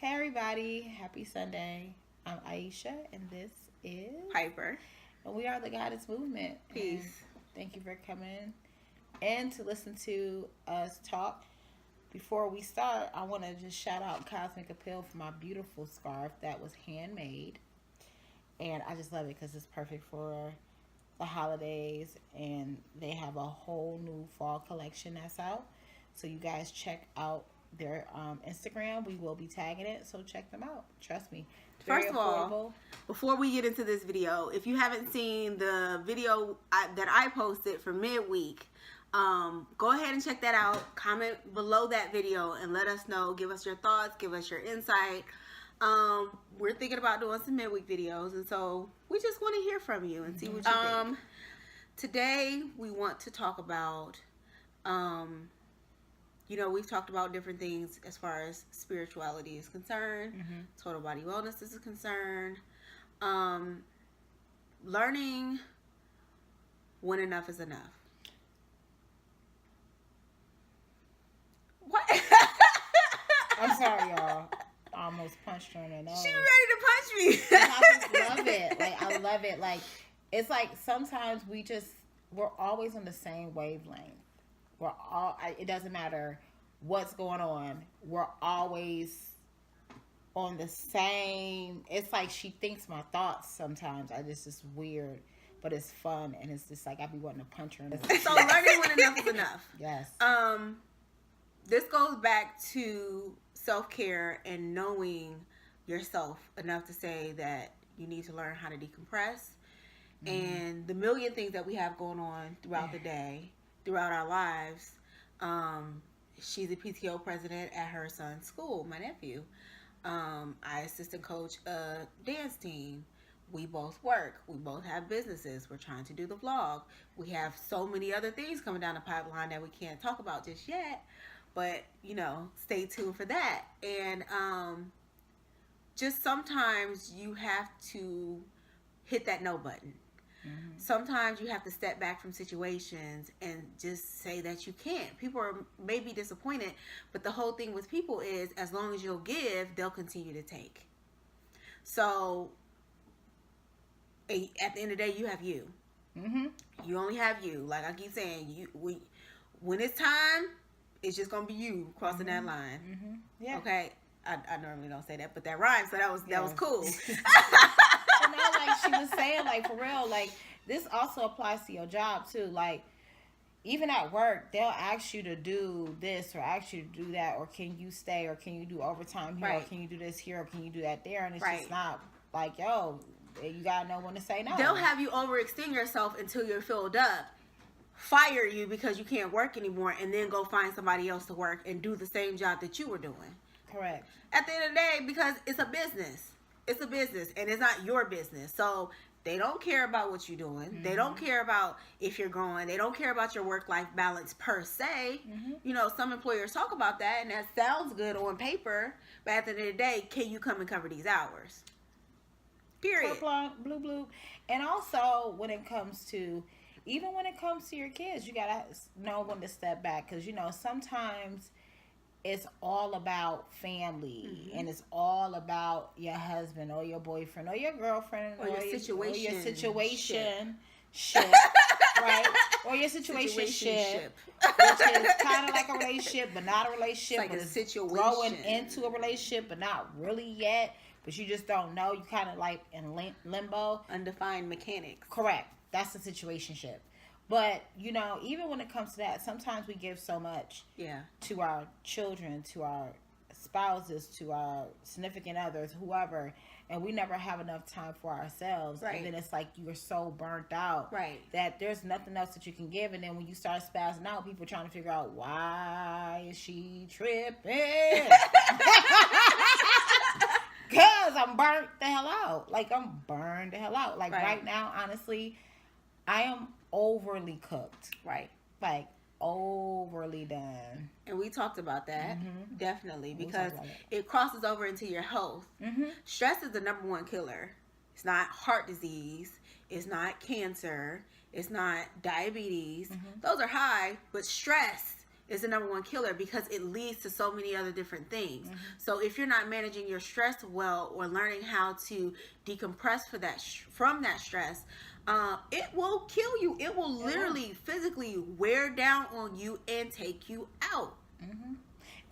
Hey everybody, happy Sunday. I'm Aisha and this is Piper. And we are the Goddess Movement. Peace. And thank you for coming and to listen to us talk. Before we start, I want to just shout out Cosmic Appeal for my beautiful scarf that was handmade. And I just love it because it's perfect for the holidays, and they have a whole new fall collection that's out. So you guys check out their Instagram. We will be tagging it, so check them out. Trust me. First of all, before we get into this video, if you haven't seen the video that I posted for midweek, go ahead and check that out. Comment below that video and let us know. Give us your thoughts. Give us your insight. We're thinking about doing some midweek videos, and so we just want to hear from you and see what you think. Today we want to talk about, we've talked about different things as far as spirituality is concerned, total body wellness is concerned, learning when enough is enough. What? I'm sorry, y'all. I almost punched her in the nose. She ready to punch me. I just love it. I love it. It's like sometimes we're always on the same wavelength. It doesn't matter what's going on. We're always on the same. It's like she thinks my thoughts sometimes. It's weird, but it's fun, and it's just like I be wanting to punch her in the face. So learning when enough is enough. Yes. This goes back to self-care and knowing yourself enough to say that you need to learn how to decompress, and the million things that we have going on throughout the day, throughout our lives. She's a PTO president at her son's school, my nephew. I assistant coach a dance team. We both work. We both have businesses. We're trying to do the vlog. We have so many other things coming down the pipeline that we can't talk about just yet. But, stay tuned for that. And just sometimes you have to hit that no button. Sometimes you have to step back from situations and just say that you can't. People may be disappointed, but the whole thing with people is as long as you'll give, they'll continue to take. So at the end of the day, you have you. You only have you. Like I keep saying, when it's time, it's just gonna be you crossing that line. Yeah. Okay. I normally don't say that, but that rhymes, so that was cool. And now, like she was saying, like for real, like this also applies to your job too. Like even at work, they'll ask you to do this or ask you to do that, or can you stay, or can you do overtime here, or can you do this here, or can you do that there, and it's just not like, yo, you gotta know when to say no. They'll have you overextend yourself until you're filled up, fire you because you can't work anymore, and then go find somebody else to work and do the same job that you were doing. Correct. At the end of the day, because it's a business. It's a business, and it's not your business. So they don't care about what you're doing. They don't care about if you're growing. They don't care about your work-life balance per se. Some employers talk about that, and that sounds good on paper. But at the end of the day, can you come and cover these hours? Period. Blue. And also, when it comes to your kids, you gotta know when to step back, because sometimes it's all about family, and it's all about your husband or your boyfriend or your girlfriend or your situation ship, right? Or your situation ship, which is kind of like a relationship, but not a relationship. It's like a situation. Growing into a relationship, but not really yet. But you just don't know. You kind of like in limbo. Undefined mechanics. Correct. That's the situationship. But, even when it comes to that, sometimes we give so much to our children, to our spouses, to our significant others, whoever, and we never have enough time for ourselves. Right. And then it's like you're so burnt out that there's nothing else that you can give. And then when you start spazzing out, people are trying to figure out, why is she tripping? Because I'm burnt the hell out. Like, I'm burned the hell out. Like, right now, honestly, I am overly cooked. Right. Like, overly done. And we talked about that, definitely, because it crosses over into your health. Stress is the number one killer. It's not heart disease. It's not cancer. It's not diabetes. Those are high, but stress is the number one killer because it leads to so many other different things. Mm-hmm. So if you're not managing your stress well or learning how to decompress from that stress, it will kill you. It will literally physically wear down on you and take you out. Mm-hmm.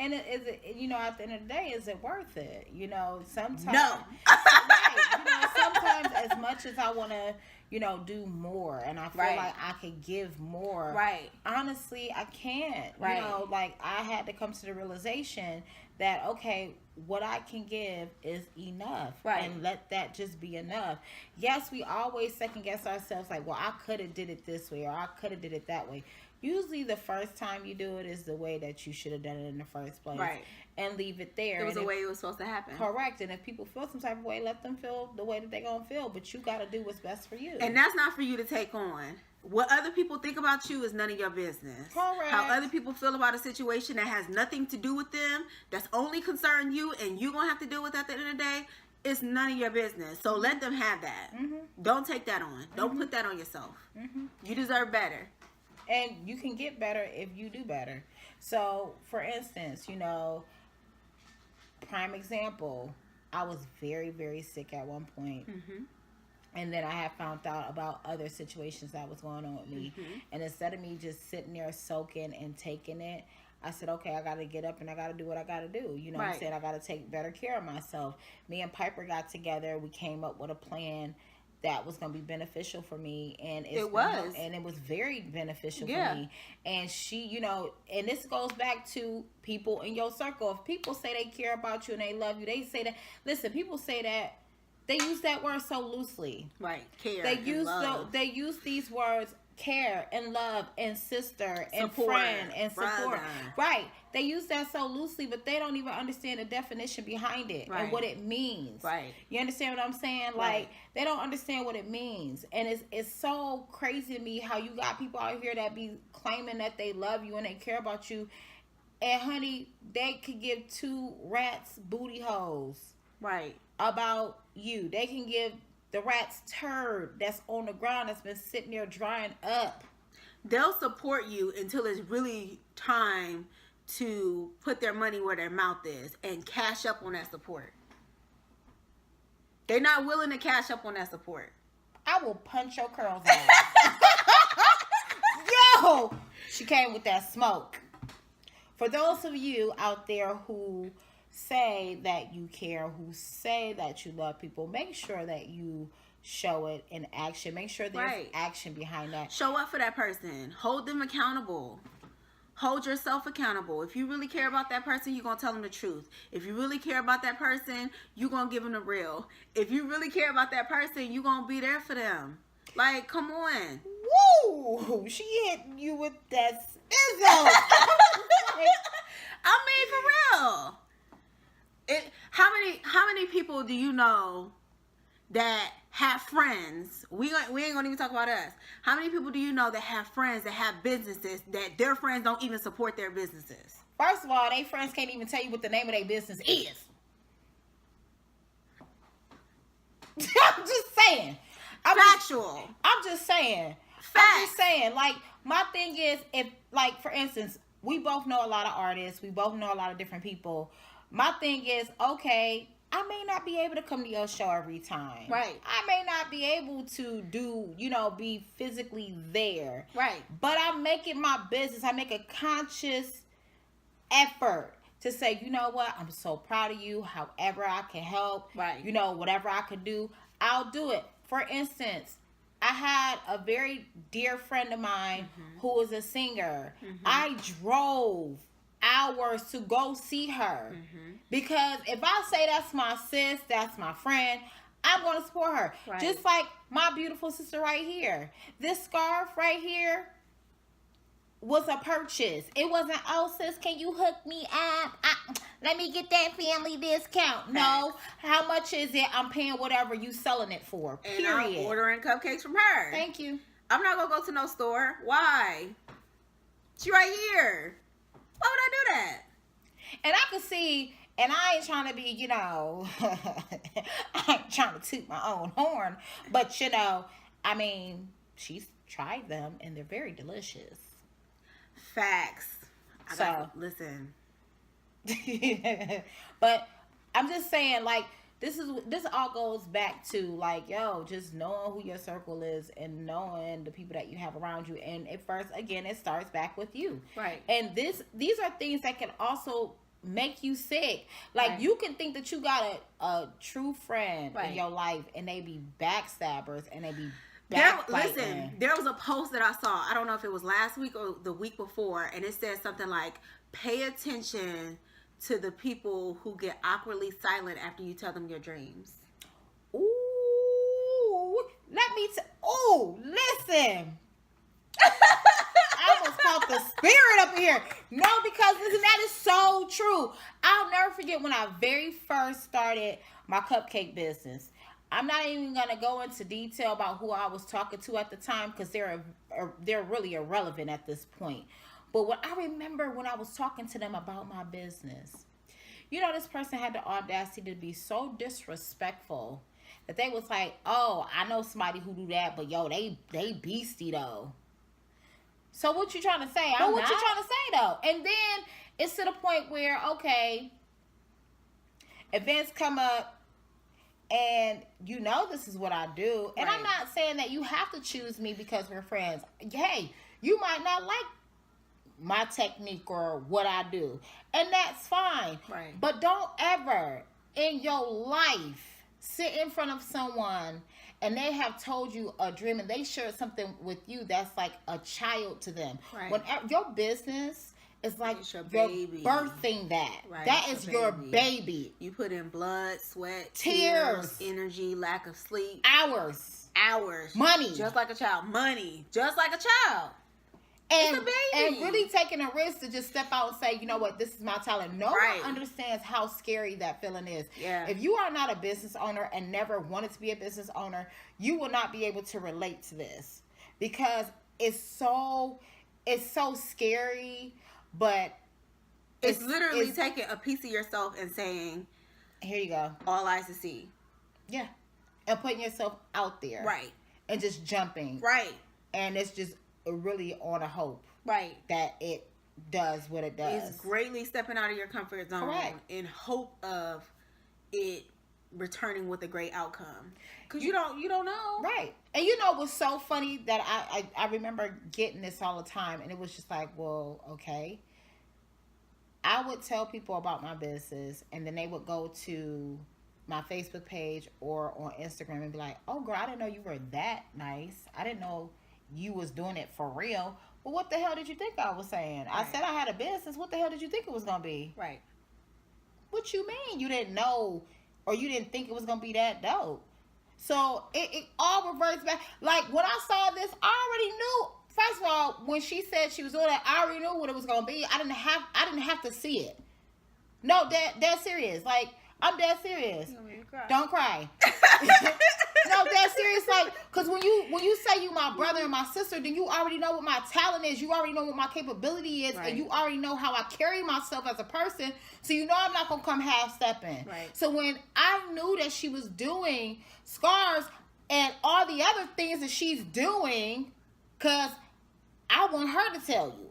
And is it, you know, at the end of the day, is it worth it? You know, sometimes. No. Right. You know, sometimes as much as I want to, you know, do more and I feel like I could give more. Right. Honestly, I can't. Right. You know, like I had to come to the realization that, okay, what I can give is enough. Right. And let that just be enough. Yes, we always second guess ourselves like, well, I could have did it this way or I could have did it that way. Usually the first time you do it is the way that you should have done it in the first place. Right. And leave it there. It was the way it was supposed to happen. Correct. And if people feel some type of way, let them feel the way that they're going to feel. But you got to do what's best for you. And that's not for you to take on. What other people think about you is none of your business. Correct. How other people feel about a situation that has nothing to do with them, that's only concern you, and you're going to have to deal with at the end of the day, it's none of your business. So let them have that. Mm-hmm. Don't take that on. Don't put that on yourself. Mm-hmm. You deserve better. And you can get better if you do better. So, for instance, you know, prime example, I was very, very sick at one point. Mm-hmm. And then I had found out about other situations that was going on with me. Mm-hmm. And instead of me just sitting there soaking and taking it, I said, okay, I got to get up and I got to do what I got to do. You know what I'm saying? I got to take better care of myself. Me and Piper got together. We came up with a plan that was going to be beneficial for me. And it was very beneficial for me. And she, you know, and this goes back to people in your circle. If people say they care about you and they love you, they say that, listen, people say that, they use that word so loosely. Right. Care. They use these words, care and love and sister and support, friend and support. brother. Right. They use that so loosely, but they don't even understand the definition behind it and what it means. Right. You understand what I'm saying? Like, they don't understand what it means. And it's so crazy to me how you got people out here that be claiming that they love you and they care about you. And honey, they could give two rats booty holes. Right. About you. They can give the rat's turd that's on the ground that's been sitting there drying up. They'll support you until it's really time to put their money where their mouth is and cash up on that support. They're not willing to cash up on that support. I will punch your curls out. Yo! She came with that smoke. For those of you out there who say that you care, who say that you love people, make sure that you show it in action. Make sure there's action behind that. Show up for that person. Hold them accountable. Hold yourself accountable. If you really care about that person, you're going to tell them the truth. If you really care about that person, you're going to give them the real. If you really care about that person, you're going to be there for them. Like, come on. Woo! She hit you with that spizzle. I mean, for real. How many people do you know that have friends? We ain't gonna even talk about us. How many people do you know that have friends that have businesses that their friends don't even support their businesses? First of all, they friends can't even tell you what the name of their business is. I'm just saying. Factual. I'm just saying. Facts. I'm just saying. Like, my thing is, if, like, for instance, we both know a lot of artists. We both know a lot of different people. My thing is, okay, I may not be able to come to your show every time. Right. I may not be able to do, you know, be physically there. Right. But I make it my business. I make a conscious effort to say, you know what, I'm so proud of you. However I can help. Right. You know, whatever I could do, I'll do it. For instance, I had a very dear friend of mine who is a singer. I drove hours to go see her because if I say that's my sis, that's my friend, I'm going to support her. Right. Just like my beautiful sister right here. This scarf right here was a purchase. It wasn't, oh sis, can you hook me up? Let me get that family discount. No. How much is it? I'm paying whatever you selling it for. Period. And I'm ordering cupcakes from her. Thank you. I'm not going to go to no store. Why? She right here. Why would I do that? And I can see, and I ain't trying to be, you know, I ain't trying to toot my own horn, but, you know, I mean, she's tried them, and they're very delicious. Facts. Listen. But I'm just saying, like, this all goes back to, like, yo, just knowing who your circle is and knowing the people that you have around you. And at first, again, it starts back with you. Right. And these are things that can also make you sick. Like, right. you can think that you got a true friend in your life, and they be backstabbers and they be listen, there was a post that I saw. I don't know if it was last week or the week before, and it said something like, pay attention to the people who get awkwardly silent after you tell them your dreams. Ooh, listen. I almost felt the spirit up in here. No, because listen, that is so true. I'll never forget when I very first started my cupcake business. I'm not even going to go into detail about who I was talking to at the time, because they're really irrelevant at this point. But what I remember when I was talking to them about my business, you know, this person had the audacity to be so disrespectful that they was like, oh, I know somebody who do that, but yo, they beastie though. So what you trying to say? You trying to say though? And then it's to the point where, okay, events come up and you know this is what I do. And I'm not saying that you have to choose me because we're friends. Hey, you might not like my technique or what I do, and that's fine. Right. But don't ever in your life sit in front of someone and they have told you a dream and they shared something with you that's like a child to them. Right. When your business is like your you're baby. birthing that. Right. That is your baby. You put in blood, sweat, tears, energy, lack of sleep, hours, money, just like a child. And really taking a risk to just step out and say, you know what, this is my talent. No one understands how scary that feeling is. Yeah. If you are not a business owner and never wanted to be a business owner, you will not be able to relate to this, because it's so scary, but it's literally taking a piece of yourself and saying, here you go, all eyes to see. Yeah. And putting yourself out there. Right. And just jumping. Right. And it's just really on a hope, right, that it does what it does. It's greatly stepping out of your comfort zone, in hope of it returning with a great outcome. Because you don't know, right? And you know what's so funny, that I remember getting this all the time, and it was just like, well, okay. I would tell people about my business, and then they would go to my Facebook page or on Instagram and be like, oh girl, I didn't know you were that nice. I didn't know you was doing it for real. Well, what the hell did you think I was saying? Right. I said I had a business. What the hell did you think it was going to be? Right. What you mean you didn't know, or you didn't think it was going to be that dope? So it all reverts back. Like, when I saw this, I already knew. First of all, when she said she was doing it, I already knew what it was going to be. I didn't have to see it. No, dead serious. Like, I'm dead serious. Don't cry. No, that's serious. Like, because when you say you my brother and my sister, then you already know what my talent is. You already know what my capability is, and you already know how I carry myself as a person. So you know I'm not gonna come half stepping. Right. So when I knew that she was doing scarves and all the other things that she's doing, because I want her to tell you.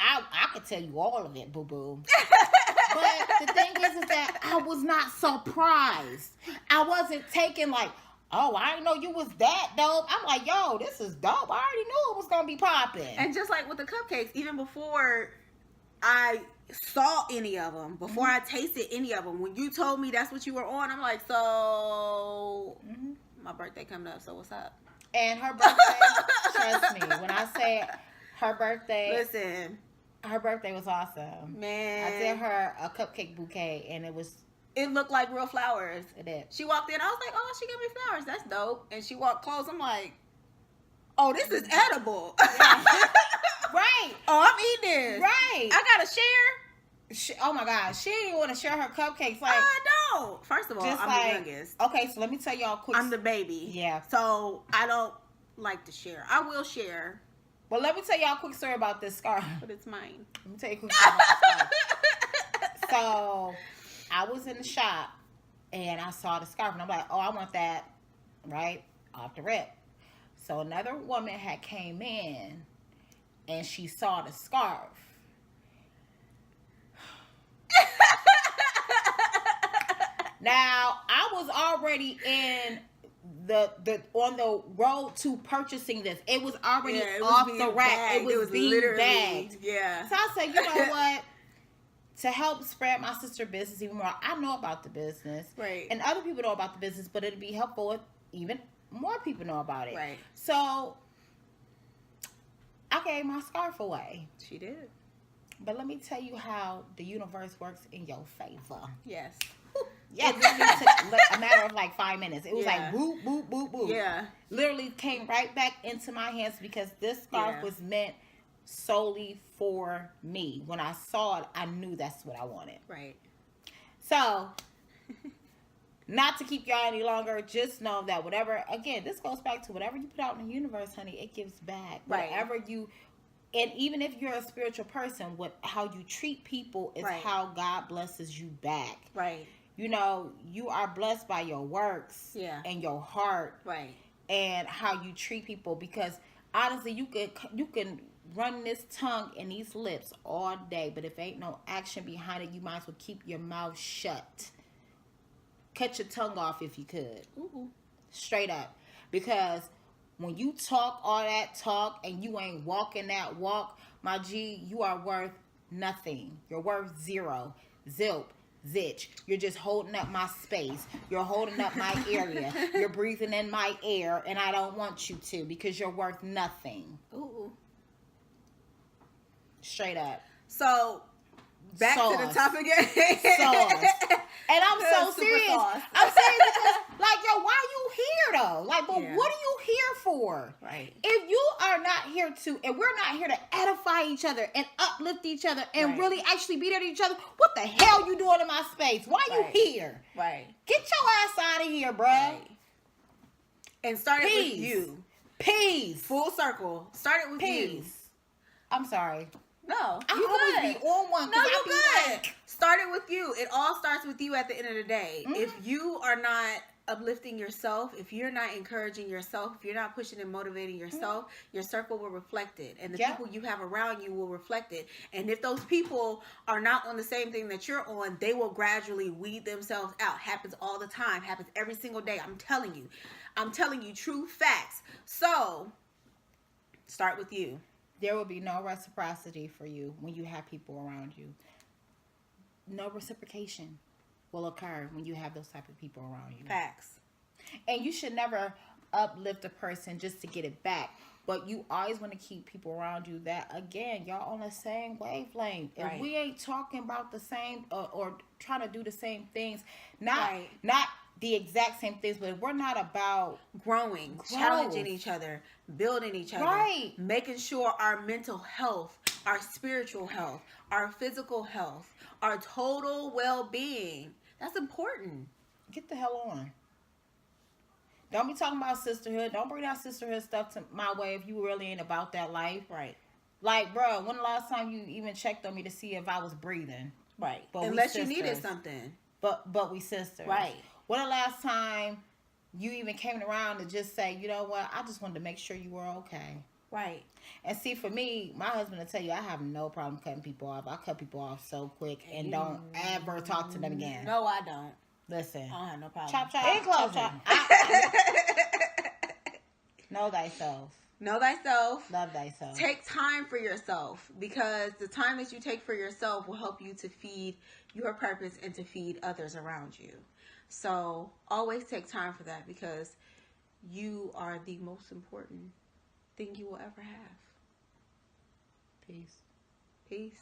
I could tell you all of it, boo boo. But the thing is that I was not surprised. I wasn't taking like, oh, I didn't know you was that dope. I'm like, yo, this is dope. I already knew it was going to be popping. And just like with the cupcakes, even before I saw any of them, before I tasted any of them, when you told me that's what you were on, I'm like, so my birthday coming up, so what's up? And her birthday, trust me, when I say her birthday. Listen. Her birthday was awesome. Man. I did her a cupcake bouquet, and it looked like real flowers. It did. She walked in. I was like, oh, she gave me flowers. That's dope. And she walked close. I'm like, oh, this is edible. Yeah. Right. Oh, I'm eating this. Right. I got to share. Oh, my God. She didn't want to share her cupcakes. Like, I don't. First of all, I'm the youngest. Okay, so let me tell y'all quick. I'm the baby. Yeah. So I don't like to share. I will share. Well, let me tell y'all a quick story about this scarf. But it's mine. Let me tell you a quick story about this scarf. So, I was in the shop, and I saw the scarf, and I'm like, oh, I want that, right, off the rip. So, another woman had came in, and she saw the scarf. Now, I was already in the on the road to purchasing this. It was already it was off being the rack. bagged. It was being literally bagged. Yeah. So I said, you know what? To help spread my sister's business even more, I know about the business. Right. And other people know about the business, but it'd be helpful if even more people know about it. Right. So I gave my scarf away. She did. But let me tell you how the universe works in your favor. Yes. Yeah, it literally took a matter of like 5 minutes. It was like boop, boop, boop, boop. Yeah. Literally came right back into my hands because this scarf was meant solely for me. When I saw it, I knew that's what I wanted. Right. So, not to keep y'all any longer, just know that whatever, again, this goes back to whatever you put out in the universe, honey, it gives back. Right. Whatever you, and even if you're a spiritual person, how you treat people is how God blesses you back. Right. You know, you are blessed by your works and your heart, right, and how you treat people. Because honestly, you can run this tongue and these lips all day, but if ain't no action behind it, you might as well keep your mouth shut. Cut your tongue off if you could. Ooh. Straight up, because when you talk all that talk and you ain't walking that walk, my G, you are worth nothing. You're worth zero, zilp. Zitch, you're just holding up my space. You're holding up my area. You're breathing in my air, and I don't want you to because you're worth nothing. Ooh. Straight up. So, back to the topic again. Sauce. And I'm so serious. Sauce. I'm serious because, like, yo, why you here, though? Like, but what are you here for? Right. If you are not here to, and we're not here to edify each other and uplift each other and really actually be there to each other, what the hell you doing in my space? Why you here? Right. Get your ass out of here, bruh. Right. And start it with you. Peace. Full circle. Start it with you. I'm sorry. No, you always be on one. No, you good. Like... Start it with you. It all starts with you at the end of the day. Mm-hmm. If you are not uplifting yourself, if you're not encouraging yourself, if you're not pushing and motivating yourself, your circle will reflect it. And the people you have around you will reflect it. And if those people are not on the same thing that you're on, they will gradually weed themselves out. Happens all the time. Happens every single day. I'm telling you. I'm telling you true facts. So, start with you. There will be no reciprocity for you when you have people around you. No reciprocation will occur when you have those type of people around you. Facts. And you should never uplift a person just to get it back. But you always want to keep people around you that, again, y'all on the same wavelength. If we ain't talking about the same or trying to do the same things, not the exact same things, but if we're not about growing, challenging each other, building each other, making sure our mental health, our spiritual health, our physical health, our total well-being, that's important. Get the hell on. Don't be talking about sisterhood. Don't bring that sisterhood stuff to my way if you really ain't about that life. Right. Like, bro, when the last time you even checked on me to see if I was breathing? Right. But unless you needed something. But we sisters. Right. When the last time you even came around to just say, you know what, I just wanted to make sure you were okay. Right. And see, for me, my husband will tell you, I have no problem cutting people off. I cut people off so quick and don't ever talk to them again. No, I don't. Listen. I don't have no problem. Chop, chop. In closing. Chop, Know thyself. Know thyself. Love thyself. Take time for yourself, because the time that you take for yourself will help you to feed your purpose and to feed others around you. So always take time for that, because you are the most important thing you will ever have. Peace. Peace.